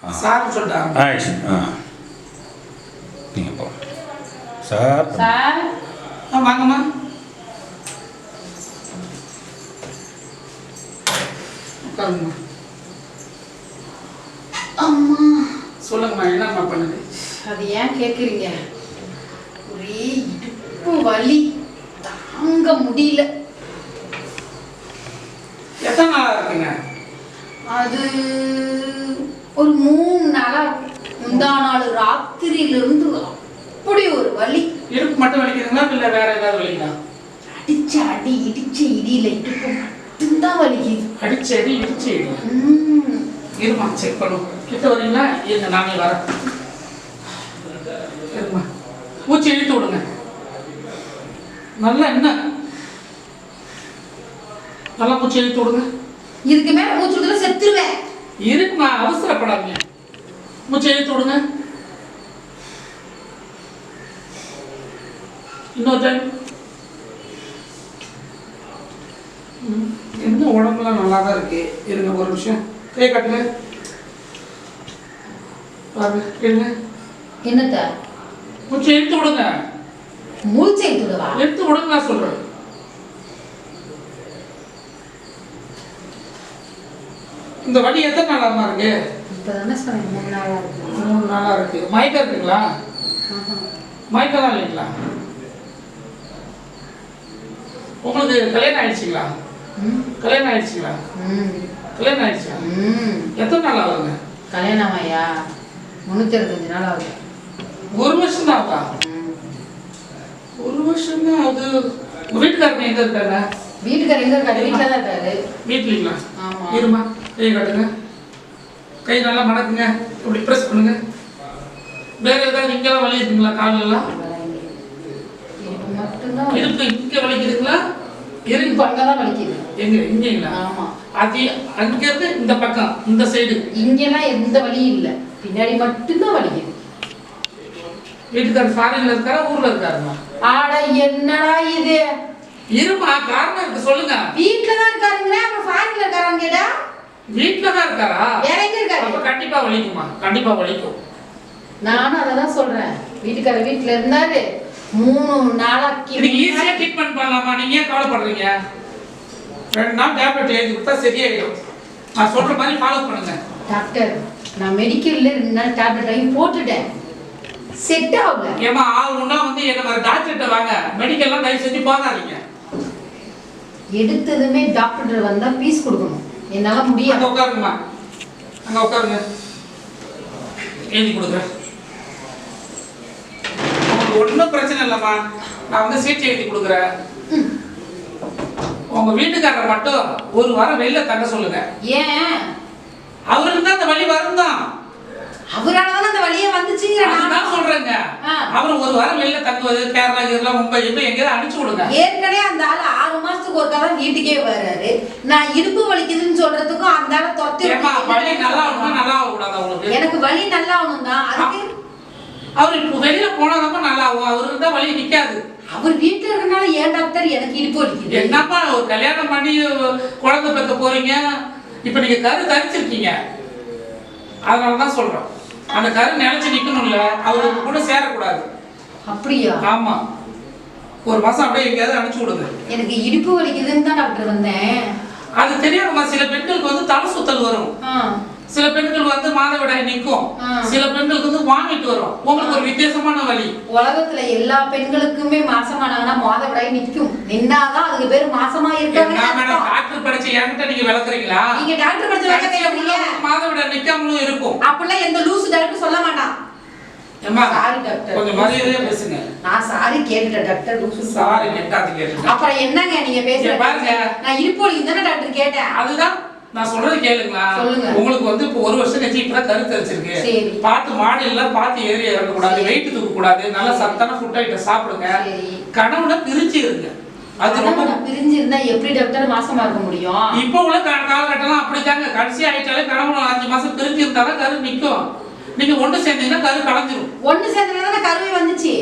Sir சொல்லிட்டாங்க. நீங்கள் போ சார். சார் வாங்கம்மா. உட்காருங்கம்மா. அம்மா சொல்லுங்கம்மா, என்னம்மா பண்ணுது? அது ஏன் கேட்குறீங்க? ஒரே இடுப்பு வலி தாங்க முடியல. எத்தனை நாளாக இருக்குங்க? அது ஒரு 3 நாளா, முந்தா நாள் ராத்திரியிலிருந்து அப்படி ஒரு வலி. இடுப்பு மட்டும் வலிக்குதுங்களா இல்லை வேற ஏதாவது வலிங்களா? அடிச்ச அடி இடிச்ச இடியில இடுப்பு மட்டும்தான் வலிக்குது. அடிச்சு அடி இடிச்சு அடி. இருமா, செக் பண்ணுவோம். கிட்ட வரீங்களா? இருங்க, நானே வரேன். இருமா, மூச்சு இழுத்து விடுங்க. நல்லா என்ன நல்லா மூச்சு இழுத்து விடுங்க. இதுக்கு மேல மூச்சு விடுறதுல செத்துருவேன். இருக்குமா, அவசரப்படாதீங்க. மூச்சு இழுத்து விடுங்க. இன்னொரு டைம். என்ன உடம்புலாம் நல்லா தான் இருக்கு. இருங்க ஒரு நிமிஷம். கை காட்டுங்க. பாருங்க, இருங்க. என்னத்த? மூச்சு இழுத்து விடுங்க. மூச்சை இழுத்துடுவா? எடுத்து விடுங்க நான் சொல்றேன். இந்த வலி எத்தனை நாளாமா இருக்கு? இப்பதானே சொன்னேன் 3 நாளா இருக்கு. 3 நாளா இருக்கு. மயக்கம் இருக்குங்களா? மயக்கம் இல்லைங்களா? உங்களுக்கு கல்யாணம் ஆயிடுச்சுங்களா? கல்யாணம் ஆயிடுச்சுங்களா? கல்யாணம் ஆயிடுச்சா? எத்தனை நாள் ஆகுதுங்க? கல்யாணம் ஐயா 365 நாள் ஆகுது. 1 வருஷம் தான் ஆகுதா? 1 வருஷம் தான் ஆகுது. உங்க வீட்டுக்காரங்க எங்க இருக்காங்க? வீட்டுக்காரர் எங்க இருக்காரு? வீட்டுல தான் இருக்காரு. வீட்லீங்களா? ஆமா. இருமா, கை காட்டுங்க. கை நல்லா மடக்குங்க. இப்படி ப்ரெஸ் பண்ணுங்க. வேற ஏதாவது இங்கெல்லாம் வலி இருக்குங்களா? காலெல்லாம் இடுப்பு மட்டும்தான் இடுப்பு இங்க வலிக்குதுங்களா? இடுப்பு அங்கதான் வலிக்குது. எங்க? இங்கீங்களா? ஆமா. அது அங்க இருந்து இந்த பக்கம், இந்த சைடு இங்கெல்லாம் எந்த வலியும் இல்ல, பின்னாடி மட்டும்தான் வலிக்குது. வீட்டுக்காரர் ஃபாரின்ல இருக்காரா ஊர்ல இருக்காருமா? ஆட என்னடா இது? இருமா, காரணம் இருக்கு, சொல்லுங்க. வீட்டுல தான் இருக்காருங்க. அப்புறம் ஃபாரின்ல இருக்காரான்னு கேட்டா வீட்டுல தான் இருக்காரா? வேற எங்க இருக்காரு? அப்ப கண்டிப்பா வலிக்குமா? கண்டிப்பா வலிக்கும். நானும் அததான் சொல்றேன். வீட்டுக்காரர் வீட்டுல இருந்தாரு 3 நாளா. இதுக்கு ஈஸியா ட்ரீட்மெண்ட் பண்ணலாமா? நீங்க ஏன் கவலைப்படுறீங்க? 2 நாள் டேப்லெட் எழுதி கொடுத்தா சரியாயிடும். நான் சொல்ற மாதிரி ஃபாலோ பண்ணுங்க. டாக்டர், நான் மெடிக்கல்ல 2 நாள் டேப்லெட் வாங்கி போட்டுட்டேன், செட் ஆகல. ஏமா ஆகும்னா வந்து என்ன மாதிரி டாக்டர்கிட்ட வாங்க. மெடிக்கல்லாம் தயவு செஞ்சு போகாதீங்க. எடுத்ததுமே டாக்டர் வந்தா பீஸ் கொடுக்கணும். என்னால முடியாது. அங்க உட்காருங்கம்மா, அங்க உட்காருங்க. எழுதி கொடுக்குறேன். உங்களுக்கு ஒன்றும் பிரச்சனை இல்லைம்மா. நான் வந்து சீட்டு எழுதி கொடுக்குறேன். உங்க வீட்டுக்காரரை மட்டும் 1 வாரம் வெளில தங்க சொல்லுங்க. ஏன்? அவருக்கு தான் அந்த வலி வரும் தான். அவராலதான் அந்த வழியே வந்துச்சுங்கிற நான் சொல்றேங்க. அவர் 1 வாரம் வெளில தங்குவது, கேரளா கேரளா மும்பை இப்போ எங்கேயாவது அனுப்பிச்சு விடுங்க. ஏற்கனவே அந்த ஆள் 6 மாசத்துக்கு ஒருக்கா தான் வீட்டுக்கே வர்றாரு. நான் இடுப்பு வலிக்குதுன்னு சொல்றதுக்கும் அந்த ஆளை தொத்தி. வலி நல்லா ஆகணும், நல்லா ஆகக்கூடாது உங்களுக்கு? எனக்கு வலி நல்லா ஆகணும் தான். அதுக்கு அவர் இப்போ வெளியில போனாதான் நல்லா ஆகும். அவருக்கு தான் வலி நிக்காது. அவர் வீட்டுல இருக்கனால ஏன் டாக்டர் எனக்கு இடுப்பு வலிக்குது? என்னப்பா, ஒரு கல்யாணம் பண்ணி குழந்தை பெற்க போறீங்க. இப்போ நீங்க கரு தரிச்சிருக்கீங்க, அதனாலதான் சொல்றோம். அந்த கரு நிலைச்சு நிக்கணும்ல, அவருக்கு கூட சேரக்கூடாது. அப்படியா? ஆமா, 1 மாசம் அப்படியே எங்கேயாவது அனுப்பிச்சு விடுங்க. எனக்கு இடுப்பு வலிக்குதுன்னு தான் டாக்டர் வந்தேன். அது தெரியாம சில பெண்களுக்கு வந்து தலை சுத்தல் வரும். சில பெண்கள் வந்து மாதவிடாய் நிற்கும். சில பெண்களுக்கு வந்து வாமிட் வரும். உங்களுக்கு ஒரு வித்தியாசமான வலி. உலகத்துல எல்லா பெண்களுக்குமே மாசமானாங்கன்னா மாதவிடாய் நிக்கும். நின்னாதான் அதுக்கு பேரு மாசமா இருக்காங்க. டாக்டர் படிச்ச என்கிட்ட நீங்க விளக்குறீங்களா? நீங்க டாக்டர் படிச்ச விளக்குறீங்க. மாதவிடாய் நிக்காமலும் இருக்கும். அப்பெல்லாம் எந்த லூசு டாக்டர் சொல்ல மாட்டான். ஏம்மா, சாரி டாக்டர், கொஞ்சம் மரியாதையா பேசுங்க. நான் சாரி கேட்டுட்டேன் டாக்டர். லூசு சாரி கேட்டாது கேட்டுங்க. அப்புறம் என்னங்க நீங்க பேசுறீங்க? பாருங்க, நான் இடுப்பு வலிக்கு தானே டாக்டர் கேட்டேன். அதுதான் நான் சொல்றது கேளுங்களா. உங்களுக்கு வந்து இப்போ 1 வருஷம் கழிச்சு இப்பதான் கரு தரிச்சிருக்கு. பார்த்து மாடியெல்லாம் பார்த்து ஏறி இறங்கக்கூடாது, வெயிட் தூக்க கூடாது, நல்லா சத்தான ஃபுட் ஐட்டம் சாப்பிடுங்க. கனவுல பிரிச்சு இருங்க. அது ரொம்ப பிரிஞ்சு இருந்தா எப்படி டாக்டர் மாசமா இருக்க முடியும்? இப்போ உள்ள காலகட்டம்லாம் அப்படித்தாங்க. கடைசி ஆயிட்டாலே கனவுல 5 மாசம் பிரிஞ்சு இருந்தாலும் கரு நிக்கும். நீங்க ஒன்று சேர்ந்தீங்கன்னா கரு கலைஞ்சிரும். ஒன்று சேர்ந்ததுனால கருவே வந்துச்சு.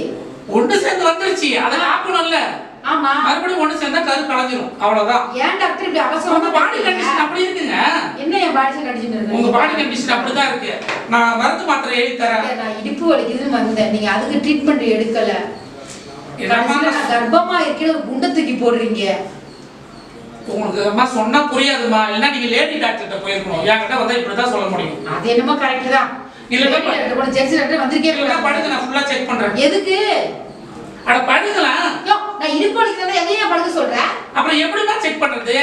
ஒன்று சேர்ந்து வந்துருச்சு, அதை ஆக்கணும்ல. ஆமா. மறுபடியும் ஒண்ணு சேர்ந்தா கரு கலஞ்சிரும். அவ்வளவுதான். ஏன் டாக்டர் இப்படி உங்க அவசரமா பாடி கண்டிஷன் அப்படி இருக்குங்க. என்ன என் பாடி கண்டிஷன் இருக்கு? உங்க பாடி கண்டிஷன் அப்படிதான் இருக்கு. நான் மருந்து மாத்திரை எழுதி தரேன். நான் இடுப்பு வலிக்குதுன்னு வந்தேன். நீங்க அதுக்கு ட்ரீட்மெண்ட் எடுக்கல. நான் கர்ப்பமா இருக்கிற ஒரு குண்டை தூக்கி போடுறீங்க. உங்களுக்கு அம்மா சொன்னா புரியாதுமா. இல்லன்னா நீங்க லேடி டாக்டர்கிட்ட போயிருக்கணும். என்கிட்ட வந்தா இப்படிதான் சொல்ல முடியும். அது என்னமோ கரெக்ட் தான். இல்லன்னா ஜென்ஸ் டாக்டர் வந்திருக்கே. இல்லன்னா படுங்க, நான் ஃபுல்லா செக் பண்றேன். எதுக்கு? அட படுங்களா. நான் இடுப்பு வலிக்குதுன்னா எதையா படுக்க சொல்றேன்? அப்புறம் எப்படிமா செக் பண்றது?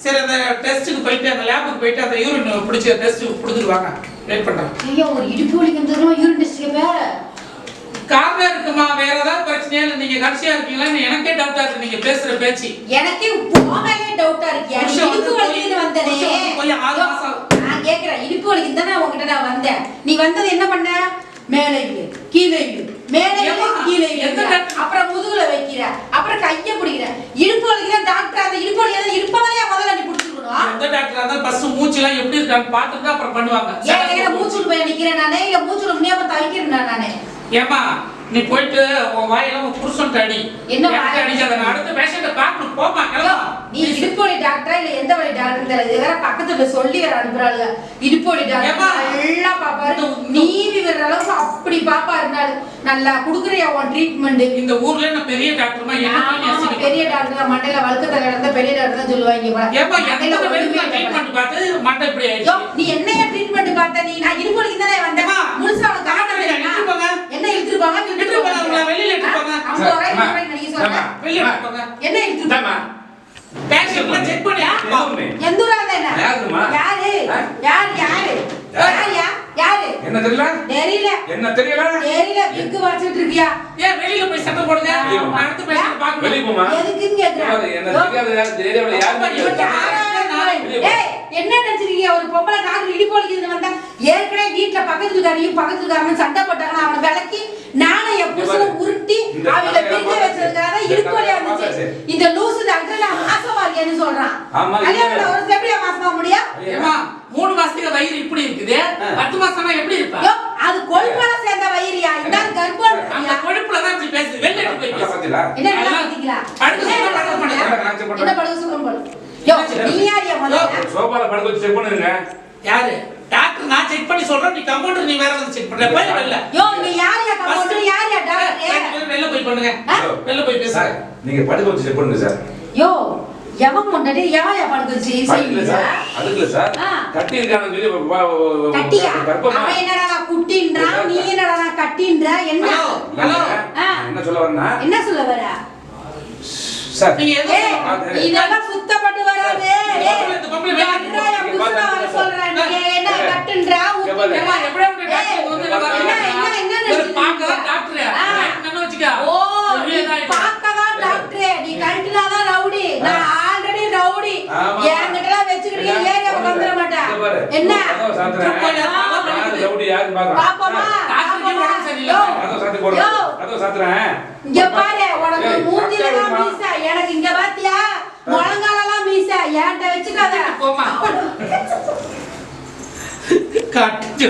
சரி, அந்த டெஸ்ட்டுக்கு போயிட்டு அந்த லேபுக்கு போயிட்டு அந்த யூரின் பிடிச்ச டெஸ்ட் கொடுத்துட்டு வாங்க. வெயிட் பண்றேன். ஐயா, ஒரு இடுப்பு வலிக்குதுன்னா யூரின் டெஸ்ட் கேப்ப? காரணம் இருக்குமா? வேற ஏதாவது பிரச்சனையா இல்ல நீங்க கடைசியா இருக்கீங்களா? எனக்கே டவுட்டா இருக்கு நீங்க பேசுற பேச்சு. எனக்கே போகவே டவுட்டா இருக்கு. இடுப்பு வலிக்குதுன்னு வந்தனே. போய் 6 மாசம் நான் கேக்குறேன், இடுப்பு வலிக்குது தானே உங்ககிட்ட நான் வந்தேன். நீ வந்தது என்ன பண்ண? மேலே இழு, கீழே இழு, மேலே இழு, கீழே இழு, அப்புறம் முதுகுல வைக்கிற, அப்புறம் கைய பிடிக்கிற. இடுப்பு வலிக்குதா டாக்டர்? அந்த இடுப்பு வலிக்குதா இடுப்பவளையா முதல்ல நீ பிடிச்சிருக்கணும். எந்த டாக்டரா இருந்தா ஃபர்ஸ்ட் மூச்சு எல்லாம் எப்படி இருக்கான்னு பார்த்துட்டு அப்புறம் பண்ணுவாங்க. ஏன் மூச்சுல போய் நிக்கிறேன் நானே? இல்ல மூச்சுல முடியாம தவிக்கிறேன் நானே? ஏமா நீ போயிட்டு உன் வாயில உன் புருஷன் அடி. என்ன அடிக்காத? நான் அடுத்த பேஷண்ட பார்க்கணும். போமா கிளம்பா. நீ இடுப்பு வலி டாக்டரா இல்ல எந்த வலி டாக்டர் தெரியல. வேற பக்கத்துல சொல்லி வேற அனுப்புறாளுங்க. இடுப்பு வலி டாக்டர் நல்லா பாப்பாரு. நீவி விடுற அளவுக்கு அப்படி பாப்பா இருந்தாரு. நல்லா குடுக்குறியா உன் ட்ரீட்மெண்ட்? இந்த ஊர்ல நான் பெரிய டாக்டர்மா. என்ன பெரிய டாக்டர் மண்டையில வழுக்கத்தை கிடந்த பெரிய டாக்டர் தான் சொல்லுவாங்க. ஏமா எந்த பேருக்கு ட்ரீட்மெண்ட் பார்த்து மண்டை இப்படி ஆயிடுச்சு? நீ என்னைய ட்ரீட்மெண்ட் பார்த்த? நீ நான் இடுப்பு வலிக்கு தானே வந்தேன். முழுசா உனக்கு காரணம் என்ன இழுத்துருப்பாங்க? வெளியில எடுத்துப்பாங்க. வெளியில எடுத்துப்பாங்க. என்ன இழுத்துருப்பாங்க? பேஷண்ட்ல செக் பண்ணி எந்த ஊரா என்ன? யாரு யாரு யாரு யாரு என்ன தெரியல? தெரியல. என்ன தெரியல? தெரியல. விக்கு வச்சிட்டு இருக்கியா? ஏன் வெளியில போய் சத்தம் போடுங்க. அடுத்த பேஷண்ட் பாக்க வெளிய போமா? எதுக்குன்னு கேக்குறேன். என்ன தெரியாத ஏரியாவுல யாரு? ஏய், என்ன நினைச்சிருக்கீங்க? ஒரு பொம்பளை டாக்டர் இடுப்பு வலிக்குதுன்னு வந்தா ஏற்கனவே வீட்டுல பக்கத்துக்காரங்க சண்டை போட்டாங்கன்னா அவனை விளக்கி நானும் என் புருஷனை உருட்டி அவளை பிரிக்க வச்சதுக்காக இடுப்பு வலியா இருந்துச்சு. இந்த லூசு டாக்டர் நான் மாசமா இருக்கேன்னு சொல்றான். கல்யாணம் ஒரு எப்படியா மாசமா முடியும்? ஏமா 3 மாசத்துக்கு வயிறு இப்படி இருக்குது. 10 மாசமா எப்படி இருப்பா? அது கொழுப்பால சேர்ந்த வயிறியா? இந்த கர்ப்பம் அந்த கொழுப்புல தான் இப்படி பேசுது. வெளியில எடுத்து போய் பேசு. என்ன பாத்தீங்களா? என்ன படுக்க சொல்றோம் போல. நீ யாரியா முதல்ல? சோபால படுக்க வச்சு செக் பண்ணுங்க. யாரு? டாக்டர் நான் செக் பண்ணி சொல்றேன். நீ கம்பவுண்டர் நீ வேற வந்து செக் பண்ற. போய் வெளில. நீ யாரியா கம்பவுண்டர்? யாரியா டாக்டர்? வெளில போய் பண்ணுங்க. வெளில போய் பேசு. சார் நீங்க படுக்க வச்சு செக் பண்ணுங்க சார். எவன் முன்னாடி யாரையா படுக்க வச்சு செய்யுங்க சார்? அதுக்குல சார் கட்டி இருக்கானு சொல்லி கட்டியா? அவன் என்னடா குட்டின்றான், நீ என்னடா கட்டின்ற? என்ன ஹலோ என்ன சொல்ல வரேன்னா? என்ன சொல்ல வர சார்? நீங்க ஏதோ இதெல்லாம் சுத்தப்பட்டு வராது. இந்த பொம்பளை யாரா புதுசா வர சொல்றாங்க. என்ன கட்டுன்றா? ஏமா எப்படி வந்து டாக்டர் வந்து என்ன பாக்கறா டாக்டர். என்ன வச்சுக்க? பாக்கதா டாக்டர். நீ கட்டினாதான் ரவுடி. நான் ஆல்ரெடி ரவுடி. என்கிட்ட வெச்சுக்கிட்டு ஏரியாவுக்கு வந்துட மாட்டேன். என்ன ரவுடி யாரு பாக்க? பாப்பமா டாக்டருக்கு உடம்பு சரியில்லை. அதோ சாத்தி போடுறேன். அதோ சாத்துறேன். இங்க பாரு, உனக்கு மூஞ்சில தான் மீசை. எனக்கு இங்க பாத்தியா? முழங்காலெல்லாம் மீசை. ஏன்ட்ட வெச்சுக்காத. போமா. காட்டு